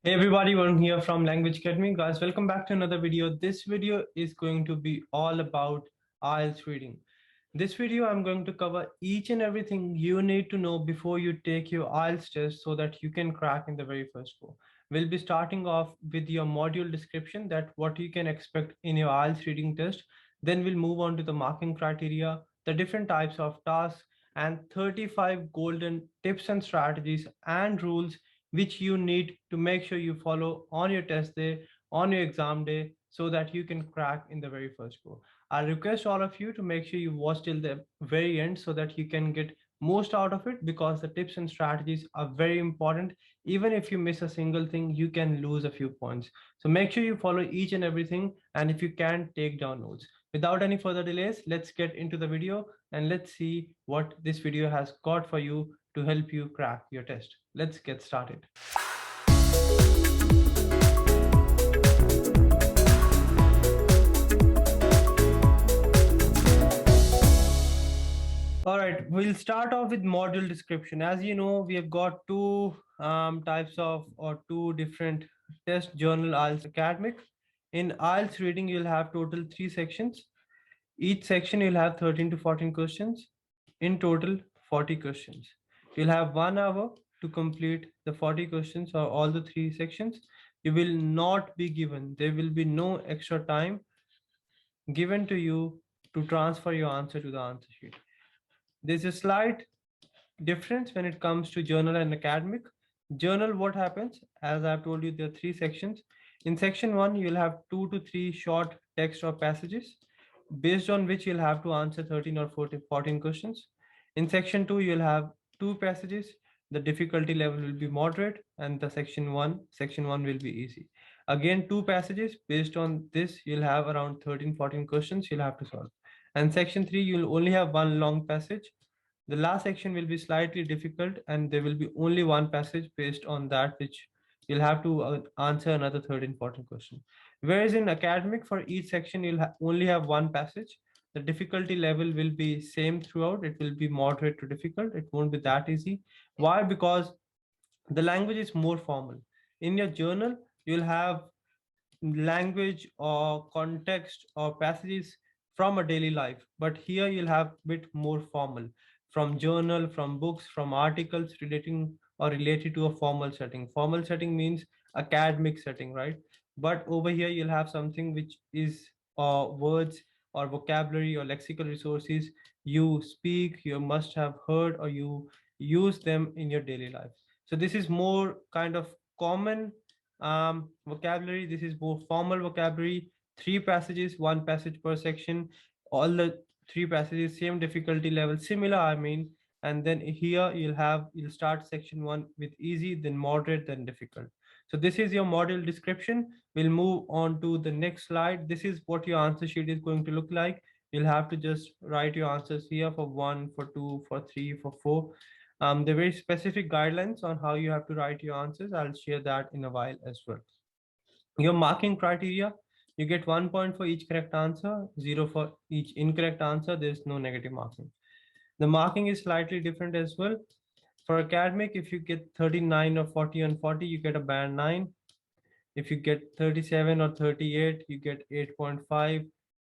Hey everybody, Varun here from Language Academy. Guys, welcome back to another video. This video is going to be all about IELTS reading. This video, I'm going to cover each and everything you need to know before you take your IELTS test so that you can crack in the very first go. We'll be starting off with your module description, that what you can expect in your IELTS reading test. Then we'll move on to the marking criteria, the different types of tasks, and 35 golden tips and strategies and rules which you need to make sure you follow on your test day, on your exam day, so that you can crack in the very first go. I request all of you to make sure you watch till the very end so that you can get most out of it, because the tips and strategies are very important. Even if you miss a single thing, you can lose a few points. So make sure you follow each and everything, and if you can, take down notes. Without any further delays, let's get into the video and let's see what this video has got for you to help you crack your test. Let's get started. All right, we'll start off with module description. As you know, we have got two types of, or two different test: journal, IELTS academic. In IELTS reading, you'll have total 3 sections. Each section you'll have 13 to 14 questions. In total, 40 questions. You'll have 1 hour to complete the 40 questions or all the 3 sections. You will not be given, there will be no extra time given to you to transfer your answer to the answer sheet. There's a slight difference when it comes to journal and academic. Journal, what happens? As I've told you, there are 3 sections. In section 1, you'll have 2 to 3 short text or passages based on which you'll have to answer 13 or 14 questions. In section 2, you'll have 2 passages. The difficulty level will be moderate, and the section 1 will be easy. Again, 2 passages. Based on this, you'll have around 13, 14 questions you'll have to solve. And section 3, you'll only have one long passage. The last section will be slightly difficult, and there will be only one passage based on that, which you'll have to answer another 13, 14 question. Whereas in academic, for each section, you'll only have one passage. The difficulty level will be same throughout. It will be moderate to difficult. It won't be that easy. Why? Because the language is more formal. In your journal, you'll have language or context or passages from a daily life, but here you'll have a bit more formal, from journal, from books, from articles relating or related to a formal setting. Formal setting means academic setting, right? But over here you'll have something which is words or vocabulary or lexical resources you speak, you must have heard, or you use them in your daily life. So this is more kind of common vocabulary. This is more formal vocabulary. 3 passages, 1 passage per section. All the 3 passages, same difficulty level, similar, I mean. And then here you'll start section 1 with easy, then moderate, then difficult. So this is your module description. We'll move on to the next slide. This is what your answer sheet is going to look like. You'll have to just write your answers here for 1, for 2, for 3, for 4. There are very specific guidelines on how you have to write your answers. I'll share that in a while as well. Your marking criteria: you get 1 point for each correct answer, 0 for each incorrect answer. There's no negative marking. The marking is slightly different as well. For academic, if you get 39 or 40 on 40, you get a band 9. If you get 37 or 38, you get 8.5,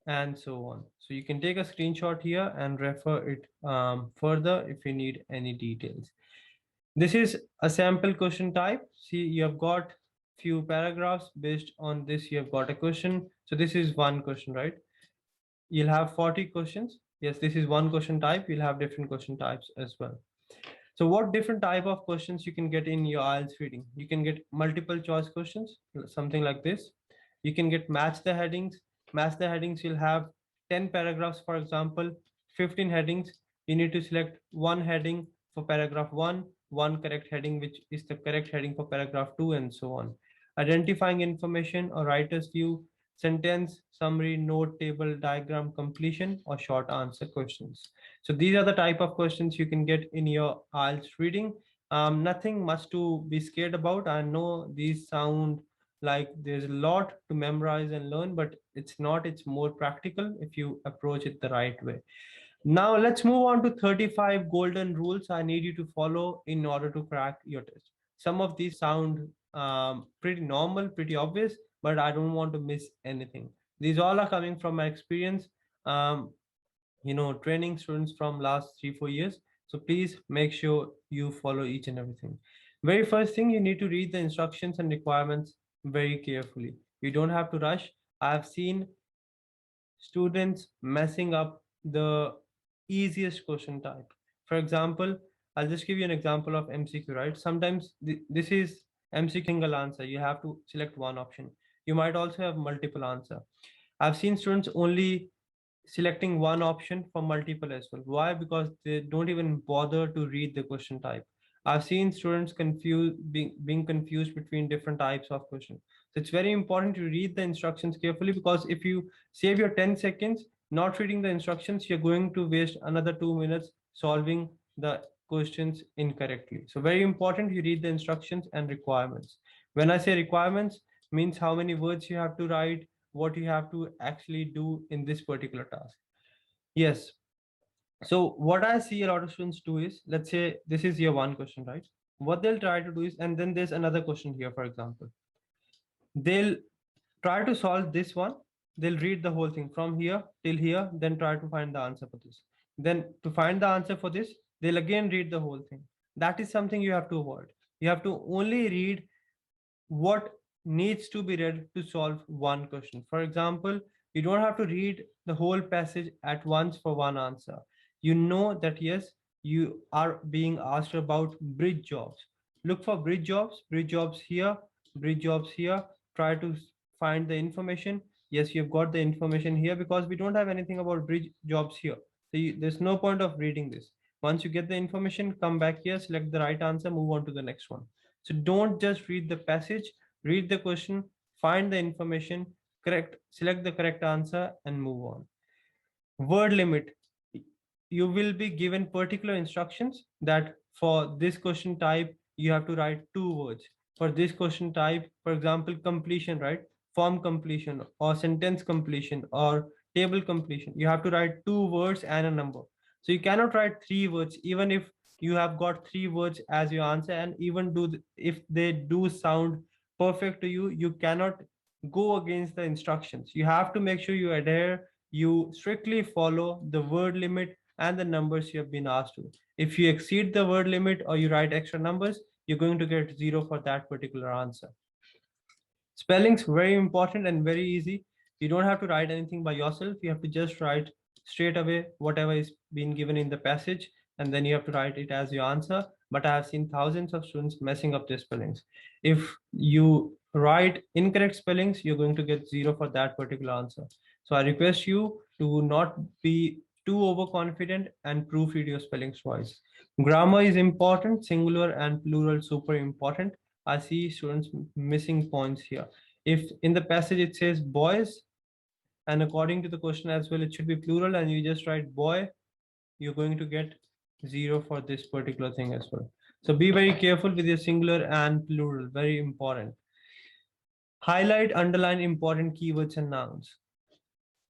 and so on. So you can take a screenshot here and refer it further if you need any details. This is a sample question type. See, you have got few paragraphs. Based on this, you have got a question. So this is one question, right? You'll have 40 questions. Yes, this is one question type. You'll have different question types as well. So what different type of questions you can get in your IELTS reading? You can get multiple choice questions, something like this. You can get match the headings. Match the headings, you'll have 10 paragraphs, for example, 15 headings. You need to select one heading for paragraph 1, one correct heading, which is the correct heading for paragraph 2, and so on. Identifying information or writer's view, sentence, summary, note, table, diagram, completion, or short answer questions. So these are the type of questions you can get in your IELTS reading. Nothing much to be scared about. I know these sound like there's a lot to memorize and learn, but it's not. It's more practical if you approach it the right way. Now let's move on to 35 golden rules I need you to follow in order to crack your test. Some of these sound pretty normal, pretty obvious, but I don't want to miss anything. These all are coming from my experience, um, training students from last 3 4 years. So please make sure you follow each and everything. Very first thing, you need to read the instructions and requirements very carefully. You don't have to rush. I've seen students messing up the easiest question type. For example, I'll just give you an example of MCQ, right? Sometimes this is MCQ single answer. You have to select one option. You might also have multiple answer. I've seen students only selecting one option for multiple as well. Why? Because they don't even bother to read the question type. I've seen students being confused between different types of questions. So it's very important to read the instructions carefully, because if you save your 10 seconds not reading the instructions, you're going to waste another 2 minutes solving the questions incorrectly. So very important you read the instructions and requirements. When I say requirements, means how many words you have to write, what you have to actually do in this particular task. Yes. So what I see a lot of students do is, let's say this is your one question, right? What they'll try to do is, and then there's another question here, for example. They'll try to solve this one. They'll read the whole thing from here till here, then try to find the answer for this. Then to find the answer for this, they'll again read the whole thing. That is something you have to avoid. You have to only read what needs to be read to solve one question. For example, you don't have to read the whole passage at once for one answer. You know that yes, you are being asked about bridge jobs. Look for bridge jobs here, bridge jobs here. Try to find the information. Yes, you've got the information here, because we don't have anything about bridge jobs here. So there's no point of reading this. Once you get the information, come back here, select the right answer, move on to the next one. So don't just read the passage, read the question, find the information, correct, select the correct answer, and move on. Word limit. You will be given particular instructions that for this question type, you have to write 2 words. For this question type, for example, completion, right? Form completion or sentence completion or table completion. You have to write 2 words and a number. So you cannot write 3 words, even if you have got 3 words as your answer, and even if they do sound perfect to you, you cannot go against the instructions. You have to make sure you adhere, you strictly follow the word limit and the numbers you have been asked to. If you exceed the word limit or you write extra numbers, you're going to get 0 for that particular answer. Spelling's very important and very easy. You don't have to write anything by yourself. You have to just write straight away whatever is being given in the passage, and then you have to write it as your answer. But I have seen thousands of students messing up their spellings. If you write incorrect spellings, you're going to get 0 for that particular answer. So I request you to not be too overconfident and proofread your spellings twice. Grammar is important, singular and plural super important. I see students missing points here. If in the passage it says boys, and according to the question as well, it should be plural, and you just write boy, you're going to get 0 for this particular thing as well. So be very careful with your singular and plural, very important. Highlight, underline important keywords and nouns.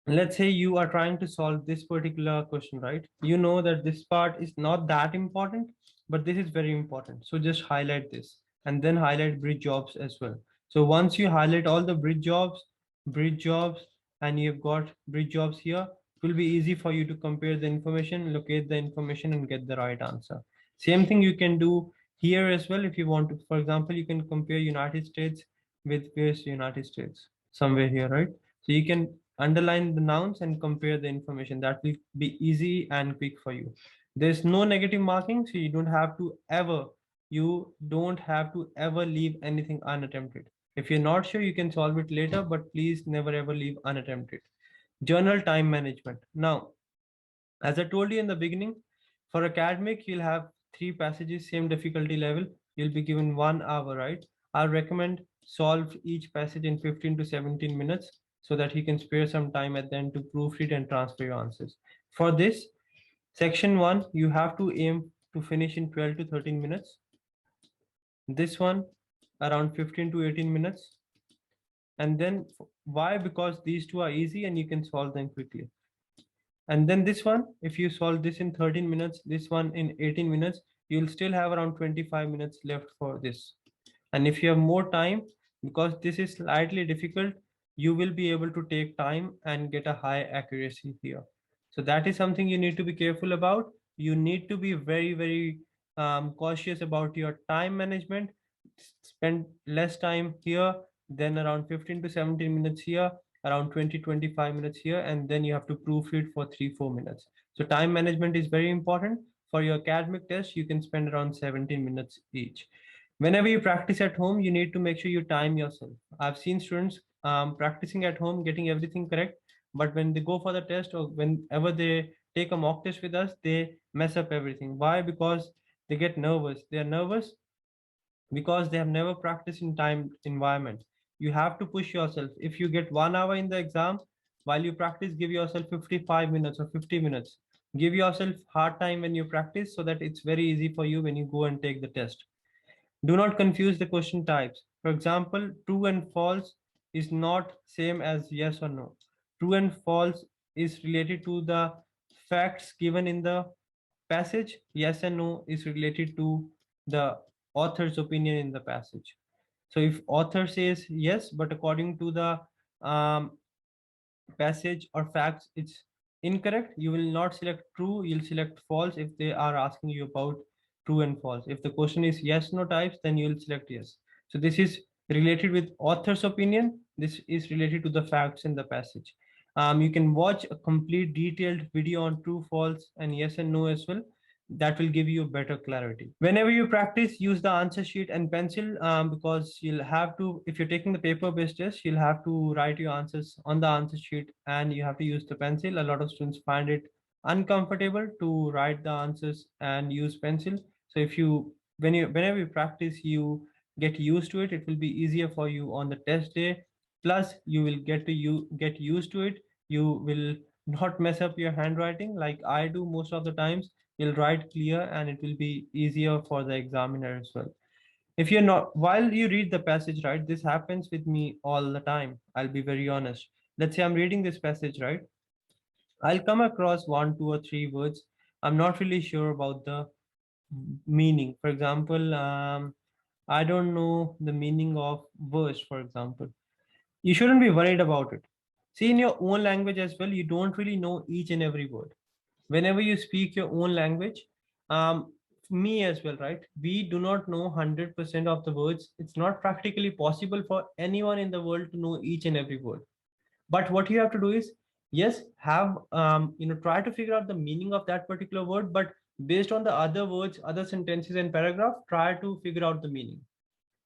Let's say you are trying to solve this particular question, right? You know that this part is not that important, but this is very important. So just highlight this, and then highlight bridge jobs as well. So once you highlight all the bridge jobs, and you've got bridge jobs here, it will be easy for you to compare the information, locate the information, and get the right answer. Same thing you can do here as well. If you want to, for example, you can compare United States with where's United States, somewhere here, right? So you can underline the nouns and compare the information. That will be easy and quick for you. There's no negative marking, so you don't have to ever leave anything unattempted. If you're not sure, you can solve it later, but please never ever leave unattempted. Journal time management. Now, as I told you in the beginning, for academic, you'll have 3 passages, same difficulty level. You'll be given 1 hour, right? I recommend solve each passage in 15 to 17 minutes, so that you can spare some time at the end to proofread and transfer your answers. For this, section 1, you have to aim to finish in 12 to 13 minutes. This one, around 15 to 18 minutes. And then why? Because these two are easy and you can solve them quickly. And then this one, if you solve this in 13 minutes, this one in 18 minutes, you'll still have around 25 minutes left for this. And if you have more time, because this is slightly difficult, you will be able to take time and get a high accuracy here. So that is something you need to be careful about. You need to be very, very cautious about your time management. Spend less time here, then around 15 to 17 minutes here, around 20-25 minutes here, and then you have to proofread for 3-4 minutes. So time management is very important. For your academic test, you can spend around 17 minutes each. Whenever you practice at home, you need to make sure you time yourself. I've seen students practicing at home, getting everything correct, but when they go for the test or whenever they take a mock test with us, they mess up everything. Why? Because they get nervous. They are nervous because they have never practiced in timed environment. You have to push yourself. If you get 1 hour in the exam, while you practice, give yourself 55 minutes or 50 minutes. Give yourself hard time when you practice so that it's very easy for you when you go and take the test. Do not confuse the question types. For example, true and false is not same as yes or no. True and false is related to the facts given in the passage. Yes and no is related to the author's opinion in the passage. So if author says yes, but according to the um, passage or facts it's incorrect, you will not select true, you'll select false if they are asking you about true and false. If the question is yes no types, then you'll select yes. So this is related with author's opinion, this is related to the facts in the passage. You can watch a complete detailed video on true false and yes and no as well. That will give you better clarity. Whenever you practice, use the answer sheet and pencil, because you'll have to, if you're taking the paper based test, you'll have to write your answers on the answer sheet and you have to use the pencil. A lot of students find it uncomfortable to write the answers and use pencil. So if you, whenever you practice, you get used to it, it will be easier for you on the test day. Plus you will get used to it. You will not mess up your handwriting like I do most of the times. You'll write clear and it will be easier for the examiner as well. If you're not, while you read the passage, right, this happens with me all the time. I'll be very honest. Let's say I'm reading this passage, right? I'll come across one, two, or three words. I'm not really sure about the meaning. For example, I don't know the meaning of verse, for example. You shouldn't be worried about it. See, in your own language as well, you don't really know each and every word. Whenever you speak your own language, um, me as well, right? We do not know 100% of the words. It's not practically possible for anyone in the world to know each and every word. But what you have to do is, yes, have try to figure out the meaning of that particular word, but based on the other words, other sentences and paragraph, try to figure out the meaning.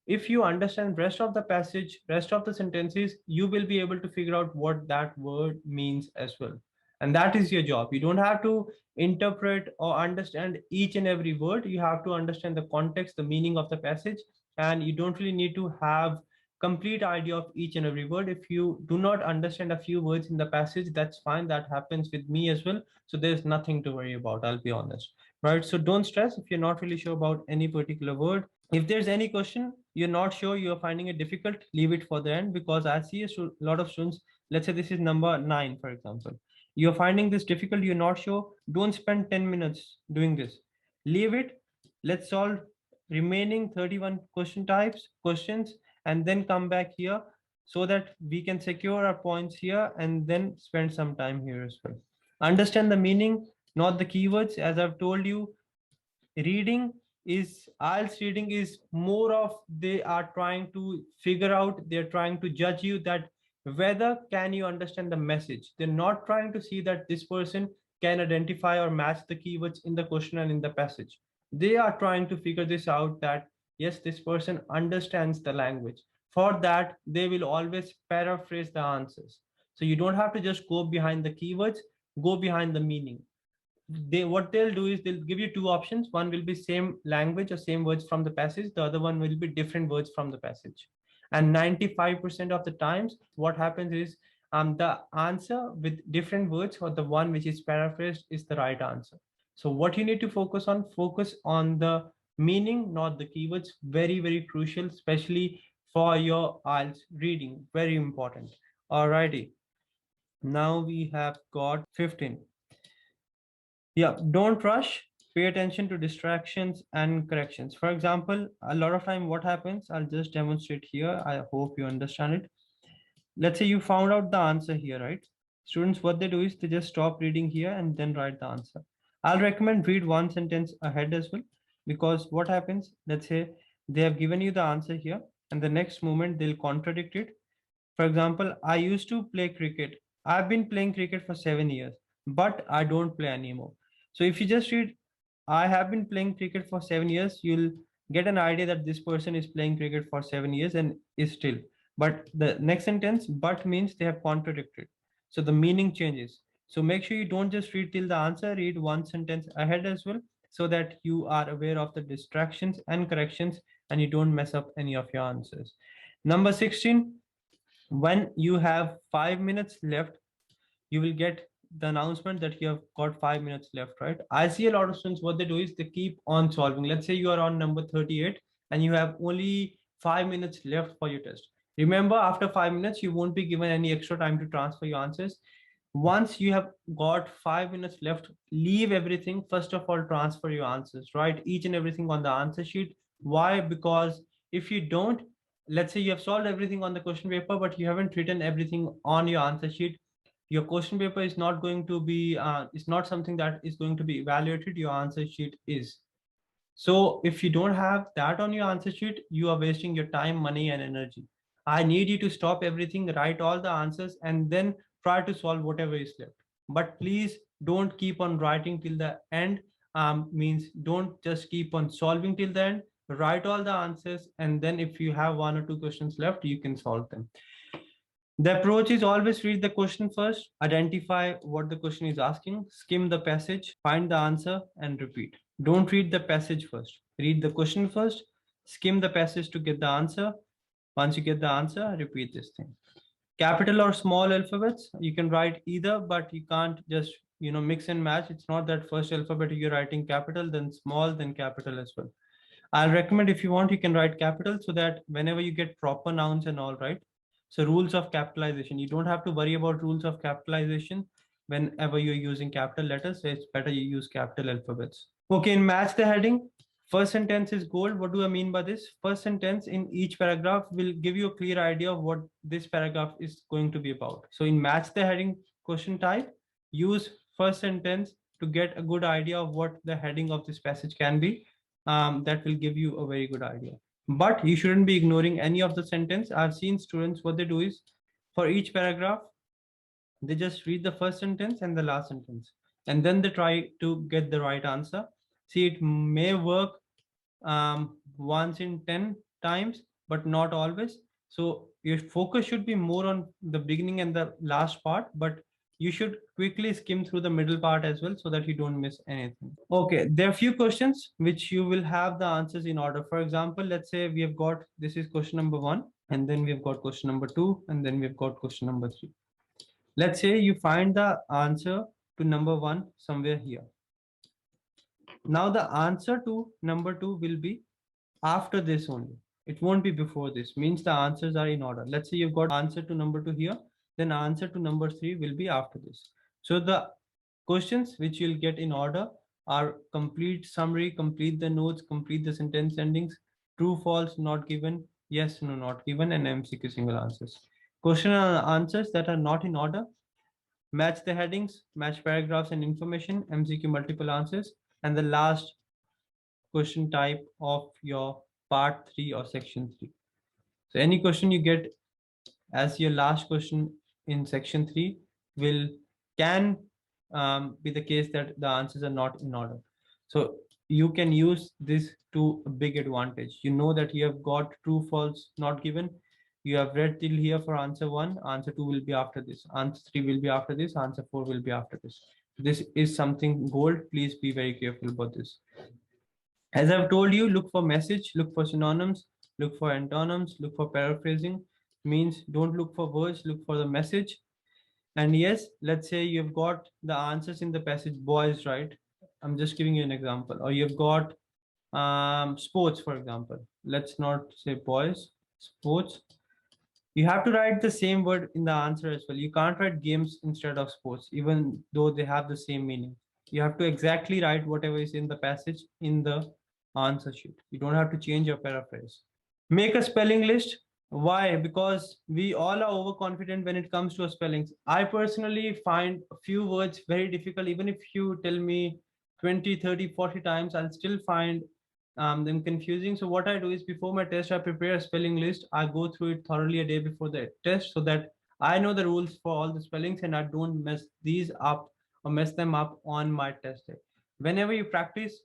If you understand rest of the passage, rest of the sentences, you will be able to figure out what that word means as well. And that is your job. You don't have to interpret or understand each and every word. You have to understand the context, the meaning of the passage, and you don't really need to have complete idea of each and every word. If you do not understand a few words in the passage, that's fine. That happens with me as well. So there's nothing to worry about, I'll be honest. Right? So don't stress if you're not really sure about any particular word. If there's any question you're not sure, you're finding it difficult, leave it for the end, because I see a lot of students, let's say this is number 9 for example, you're finding this difficult, you're not sure, don't spend 10 minutes doing this. Leave it. Let's solve remaining 31 questions and then come back here so that we can secure our points here and then spend some time here as well. Understand the meaning, not the keywords. As I've told you, reading is IELTS reading is more of, they are trying to figure out, they're trying to judge you that whether can you understand the message. They're not trying to see that this person can identify or match the keywords in the question and in the passage. They are trying to figure this out that yes, this person understands the language. For that, they will always paraphrase the answers. So you don't have to just go behind the keywords, go behind the meaning. What they'll do is they'll give you two options. One will be same language or same words from the passage, the other one will be different words from the passage. And 95% of the times what happens is the answer with different words or the one which is paraphrased is the right answer. So what you need to focus on the meaning, not the keywords. Very, very crucial, especially for your IELTS reading. Very important. Alrighty, now we have got 15. Yeah, don't rush. Pay attention to distractions and corrections. For example, a lot of time what happens, I'll just demonstrate here. I hope you understand it. Let's say you found out the answer here, right? Students, what they do is they just stop reading here and then write the answer. I'll recommend read one sentence ahead as well, because what happens, let's say they have given you the answer here and the next moment they'll contradict it. For example, I used to play cricket. I've been playing cricket for 7 years, but I don't play anymore. So if you just read, I have been playing cricket for 7 years, you'll get an idea that this person is playing cricket for 7 years and is still. But the next sentence, but means they have contradicted. So the meaning changes. So make sure you don't just read till the answer, read one sentence ahead as well, so that you are aware of the distractions and corrections and you don't mess up any of your answers. Number 16, when you have 5 minutes left, you will get the announcement that you have got 5 minutes left, right? I see a lot of students, what they do is they keep on solving. Let's say you are on number 38 and you have only 5 minutes left for your test. Remember, after 5 minutes, you won't be given any extra time to transfer your answers. Once you have got 5 minutes left, leave everything. First of all, transfer your answers, right? Each and everything on the answer sheet. Why? Because if you don't, let's say you have solved everything on the question paper, but you haven't written everything on your answer sheet, your question paper is not going to be, it's not something that is going to be evaluated, your answer sheet is. So if you don't have that on your answer sheet, you are wasting your time, money, and energy. I need you to stop everything, write all the answers, and then try to solve whatever is left. But please don't keep on writing till the end. Means don't just keep on solving till the end. Write all the answers, and then if you have one or two questions left, you can solve them. The approach is always read the question first, identify what the question is asking, skim the passage, find the answer, and repeat. Don't read the passage first. Read the question first, skim the passage to get the answer. Once you get the answer, repeat this thing. Capital or small alphabets, you can write either, but you can't just mix and match. It's not that first alphabet you're writing capital, then small, then capital as well. I'll recommend, if you want, you can write capital so that whenever you get proper nouns and all, right? So rules of capitalization, you don't have to worry about rules of capitalization whenever you're using capital letters. So it's better you use capital alphabets. Okay, in match the heading, first sentence is gold. What do I mean by this? First sentence in each paragraph will give you a clear idea of what this paragraph is going to be about. So in match the heading question type, use first sentence to get a good idea of what the heading of this passage can be. That will give you a very good idea. But you shouldn't be ignoring any of the sentence. I've seen students, what they do is for each paragraph, they just read the first sentence and the last sentence, and then they try to get the right answer. See, it may work once in 10 times, but not always. So your focus should be more on the beginning and the last part, but you should quickly skim through the middle part as well so that you don't miss anything. Okay, there are a few questions which you will have the answers in order. For example, let's say we have got, this is question number 1, and then we've got question number 2, and then we've got question number 3. Let's say you find the answer to number 1 somewhere here. Now the answer to number 2 will be after this only. It won't be before this. Means the answers are in order. Let's say you've got answer to number 2 here, then answer to number 3 will be after this. So the questions which you'll get in order are complete summary, complete the notes, complete the sentence endings, true, false, not given, yes, no, not given, and MCQ single answers. Question and answers that are not in order, match the headings, match paragraphs and information, MCQ multiple answers, and the last question type of your part 3 or section 3. So any question you get as your last question in section 3 will can be the case that the answers are not in order. So you can use this to a big advantage. You know that you have got true, false, not given. You have read till here for answer 1, answer 2 will be after this, answer 3 will be after this, answer 4 will be after this. This is something gold. Please be very careful about this. As I've told you, look for message, look for synonyms, look for antonyms, look for paraphrasing. Means don't look for words, look for the message. And yes, let's say you've got the answers in the passage boys, right? I'm just giving you an example. Or you've got sports, for example. Let's not say boys, sports. You have to write the same word in the answer as well. You can't write games instead of sports, even though they have the same meaning. You have to exactly write whatever is in the passage in the answer sheet. You don't have to change or paraphrase. Make a spelling list. Why? Because we all are overconfident when it comes to spellings. I personally find a few words very difficult. Even if you tell me 20, 30, 40 times, I'll still find them confusing. So what I do is before my test, I prepare a spelling list. I go through it thoroughly a day before the test so that I know the rules for all the spellings and I don't mess these up or mess them up on my test day. Whenever you practice,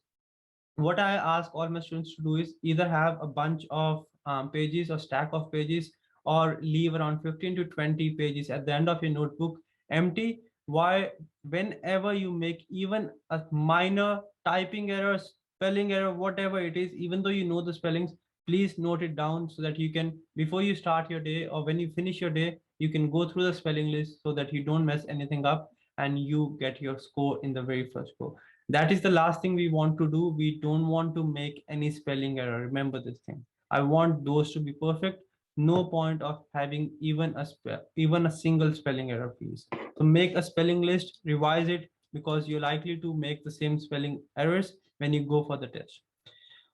what I ask all my students to do is either have a bunch of pages or stack of pages or leave around 15 to 20 pages at the end of your notebook empty. Why? Whenever you make even a minor typing error, spelling error, whatever it is, even though you know the spellings, please note it down so that you can, before you start your day or when you finish your day, you can go through the spelling list so that you don't mess anything up and you get your score in the very first go. That is the last thing we want to do. We don't want to make any spelling error. Remember this thing. I want those to be perfect. No point of having even a single spelling error, please. So make a spelling list, revise it because you're likely to make the same spelling errors when you go for the test.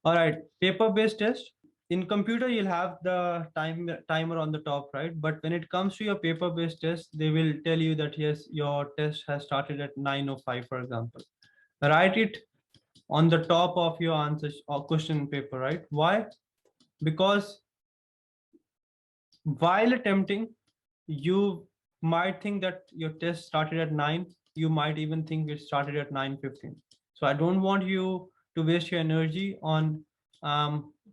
All right, paper-based test. In computer, you'll have the timer on the top, right? But when it comes to your paper-based test, they will tell you that yes, your test has started at 9:05, for example. Write it on the top of your answer or question paper, right? Why? Because while attempting, you might think that your test started at 9. You might even think it started at 9:15. So I don't want you to waste your energy on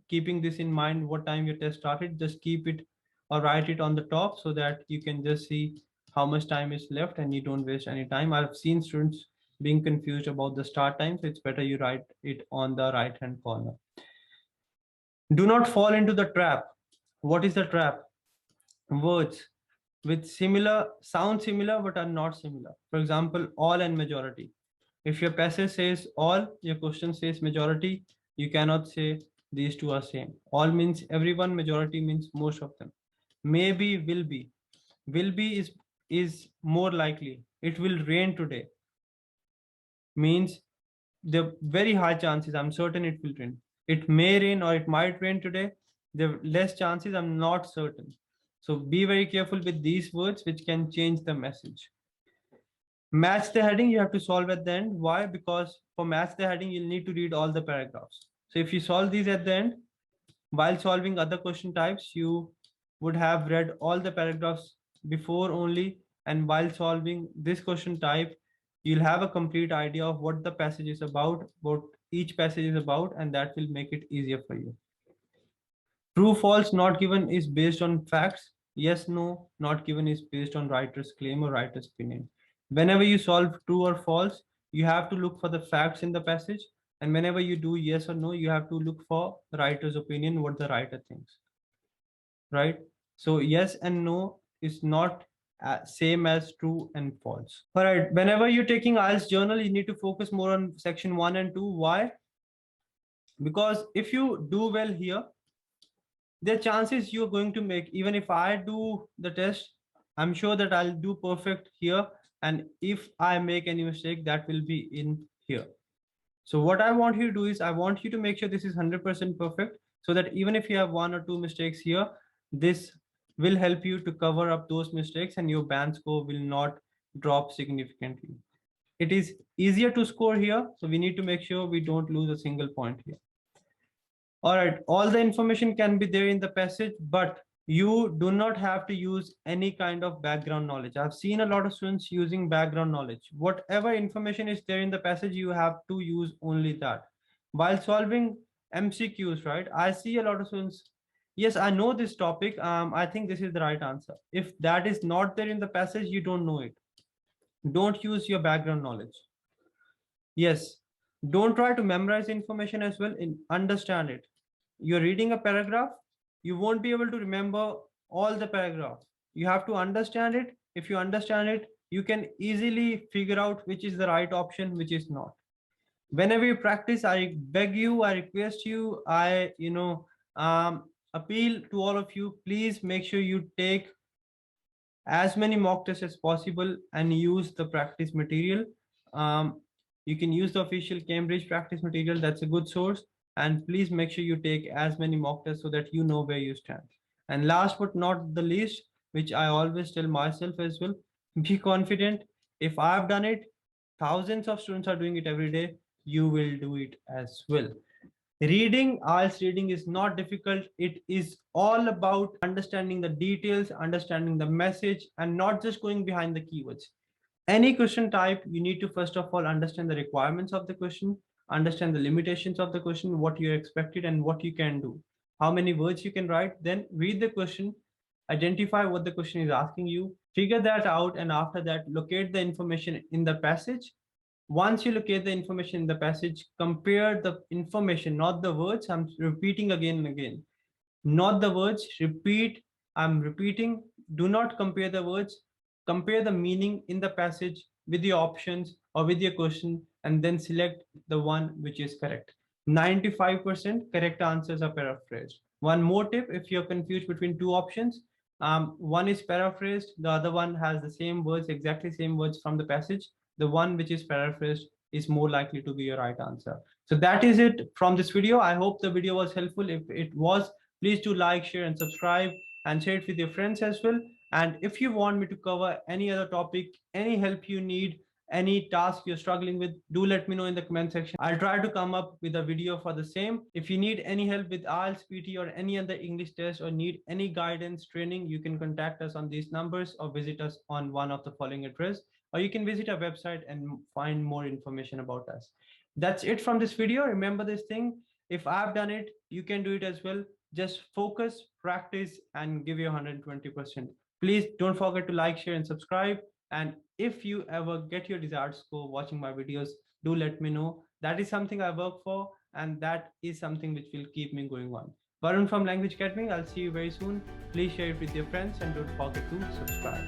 keeping this in mind what time your test started. Just keep it or write it on the top so that you can just see how much time is left and you don't waste any time. I've seen students being confused about the start time, so it's better you write it on the right hand corner. Do not fall into the trap. What is the trap? Words with similar but are not similar. For example, all and majority. If your passage says all, your question says majority, you cannot say these two are same. All means everyone, majority means most of them. Maybe, will be. Will be is more likely. It will rain today. Means the very high chances, I'm certain it will rain. It may rain or it might rain today. The less chances, I'm not certain. So be very careful with these words which can change the message. Match the heading, you have to solve at the end. Why? Because for match the heading, you'll need to read all the paragraphs. So if you solve these at the end, while solving other question types, you would have read all the paragraphs before only. And while solving this question type, you'll have a complete idea of what the passage is about, what each passage is about, and that will make it easier for you. True, false, not given is based on facts. Yes, no, not given is based on writer's claim or writer's opinion. Whenever you solve true or false, you have to look for the facts in the passage. And whenever you do yes or no, you have to look for the writer's opinion, what the writer thinks, right? So yes and no is not same as true and false. All right, whenever you're taking IELTS journal, you need to focus more on section 1 and 2. Why? Because if you do well here, the chances you're going to make, even if I do the test, I'm sure that I'll do perfect here. And if I make any mistake, that will be in here. So what I want you to do is I want you to make sure this is 100% perfect so that even if you have one or two mistakes here, this will help you to cover up those mistakes and your band score will not drop significantly. It is easier to score here. So we need to make sure we don't lose a single point here. All right, all the information can be there in the passage, but you do not have to use any kind of background knowledge. I've seen a lot of students using background knowledge. Whatever information is there in the passage, you have to use only that. While solving MCQs, right? I see a lot of students, yes, I know this topic. I think this is the right answer. If that is not there in the passage, you don't know it. Don't use your background knowledge. Yes, don't try to memorize information as well. Understand it. You're reading a paragraph, you won't be able to remember all the paragraph. You have to understand it. If you understand it, you can easily figure out which is the right option, which is not. Whenever you practice, I beg you, I request you, appeal to all of you, please make sure you take as many mock tests as possible and use the practice material. You can use the official Cambridge practice material. That's a good source. And please make sure you take as many mock tests so that you know where you stand. And last but not the least, which I always tell myself as well, be confident. If I've done it, thousands of students are doing it every day. You will do it as well. Reading, IELTS reading is not difficult. It is all about understanding the details, understanding the message, and not just going behind the keywords. Any question type, you need to first of all understand the requirements of the question, understand the limitations of the question, what you expected and what you can do, how many words you can write, then read the question, identify what the question is asking you, figure that out, and after that, locate the information in the passage. Once you locate the information in the passage, compare the information, not the words. I'm repeating again and again, not the words. Repeat. I'm repeating. Do not compare the words. Compare the meaning in the passage with your options or with your question, and then select the one which is correct. 95% correct answers are paraphrased. One more tip: if you're confused between two options, one is paraphrased, the other one has the same words, exactly same words from the passage. The one which is paraphrased is more likely to be your right answer. So that is it from this video. I hope the video was helpful. If it was, please do like, share, and subscribe, and share it with your friends as well. And if you want me to cover any other topic, any help you need, any task you're struggling with, do let me know in the comment section. I'll try to come up with a video for the same. If you need any help with IELTS, PT, or any other English test, or need any guidance training, you can contact us on these numbers or visit us on one of the following address, or you can visit our website and find more information about us. That's it from this video. Remember this thing: if I've done it, you can do it as well. Just focus, practice, and give your 120%. Please don't forget to like, share, and subscribe. And if you ever get your desired score watching my videos, do let me know. That is something I work for, and that is something which will keep me going on. Varun from Language Academy. I'll see you very soon. Please share it with your friends and don't forget to subscribe.